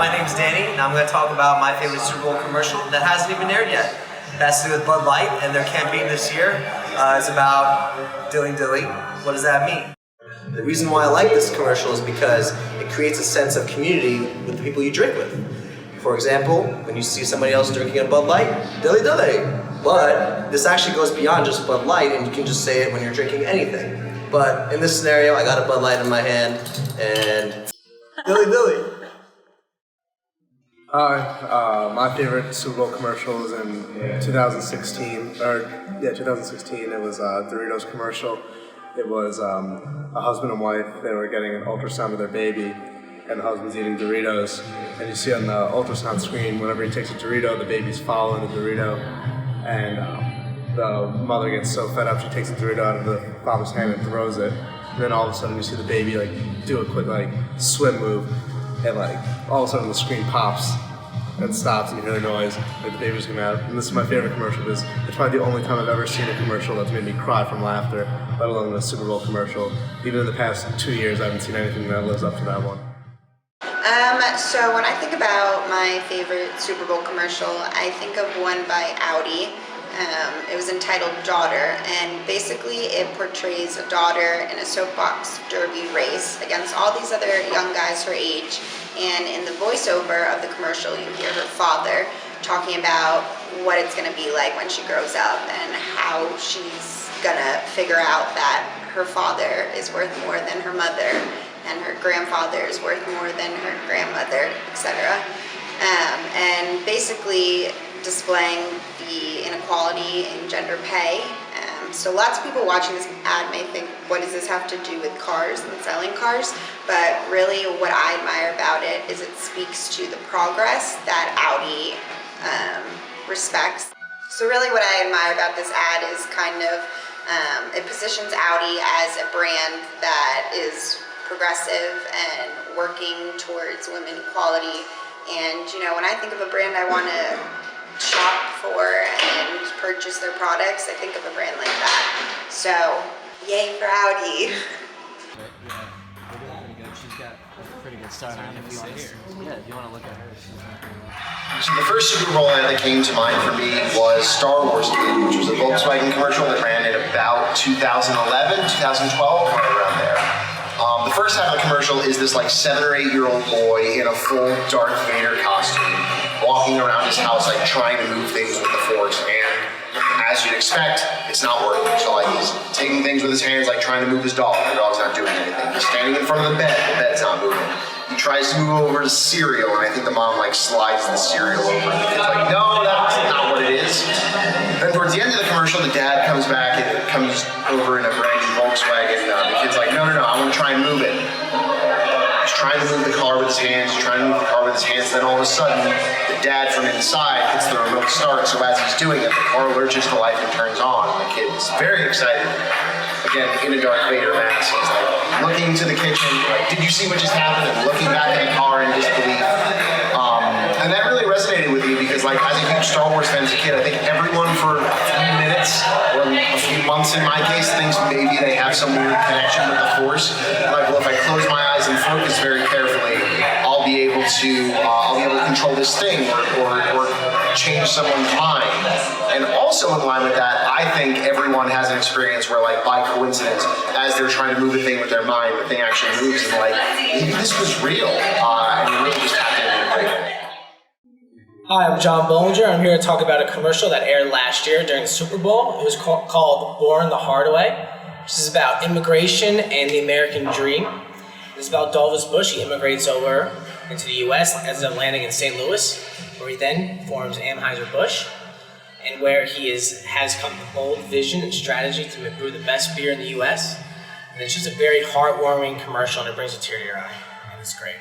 my name's Danny, and I'm going to talk about my favorite Super Bowl commercial that hasn't even aired yet. It has to do with Bud Light, and their campaign this year is about Dilly. What does that mean? The reason why I like this commercial is because it creates a sense of community with the people you drink with. For example, when you see somebody else drinking a Bud Light, Dilly. But this actually goes beyond just Bud Light, and you can just say it when you're drinking anything. But in this scenario, I got a Bud Light in my hand, and Dilly. My favorite Super Bowl commercial was in 2016. 2016. It was a Doritos commercial. It was a husband and wife. They were getting an ultrasound of their baby, and the husband's eating Doritos. And you see on the ultrasound screen, whenever he takes a Dorito, the baby's following the Dorito, and the mother gets so fed up she takes the Dorito out of the father's hand and throws it. And then all of a sudden you see the baby do a quick swim move, and all of a sudden the screen pops and stops and you hear the noise, the baby's coming out. And this is my favorite commercial because it's probably the only time I've ever seen a commercial that's made me cry from laughter, let alone a Super Bowl commercial. Even in the past 2 years I haven't seen anything that lives up to that one. So when I think about my favorite Super Bowl commercial, I think of one by Audi. It was entitled Daughter, and basically it portrays a daughter in a soapbox derby race against all these other young guys her age, and in the voiceover of the commercial you hear her father talking about what it's going to be like when she grows up and how she's going to figure out that her father is worth more than her mother and her grandfather is worth more than her grandmother, etc. And basically displaying the inequality in gender pay. So lots of people watching this ad may think, what does this have to do with cars and selling cars? But really what I admire about it is it speaks to the progress that Audi respects. So really what I admire about this ad is it positions Audi as a brand that is progressive and working towards women equality. And when I think of a brand I want to shop for and purchase their products, I think of a brand like that. So, yay for Audi. She's got a pretty good start on it. If you want to look at her. So the first Super Bowl ad that came to mind for me was Star Wars 2, which was a Volkswagen commercial that ran in about 2011, 2012, right around there. The first half of the commercial is this 7 or 8 year old boy in a full Darth Vader costume walking around his house trying to move things with the Force, and as you'd expect, it's not working. So he's taking things with his hands, trying to move his dog. The dog's not doing anything. He's standing in front of the bed's not moving. He tries to move over to cereal, and I think the mom slides the cereal over, and the kid's no, that's not what it is. Then towards the end of the commercial, the dad comes back and comes over in a brand new Volkswagen. The kid's no, I want to try and move it. He's trying to move the car with his hands, then all of a sudden, the dad from inside hits the remote start, so as he's doing it, the car lurches to life and turns on, and the kid's very excited. Again, in a Darth Vader mask, he's looking to the kitchen, did you see what just happened? And looking back at the car in disbelief. And that really resonated with me because, as a huge Star Wars fan as a kid, I think everyone for a few minutes, or a few months in my case, thinks maybe they have some weird connection with the Force. Well, if I close my eyes and focus very carefully, I'll be able to control this thing or change someone's mind. And also in line with that, I think everyone has an experience where, by coincidence, as they're trying to move a thing with their mind, the thing actually moves, and maybe this was real, and you really just have to integrate it. Hi, I'm John Bollinger. I'm here to talk about a commercial that aired last year during the Super Bowl. It was called Born the Hard Way, which is about immigration and the American dream. It's about Dolphus Bush. He immigrates over into the U.S., ends up landing in St. Louis, where he then forms Anheuser-Busch, and where he has come with a bold vision and strategy to brew the best beer in the U.S. And it's just a very heartwarming commercial, and it brings a tear to your eye, and it's great.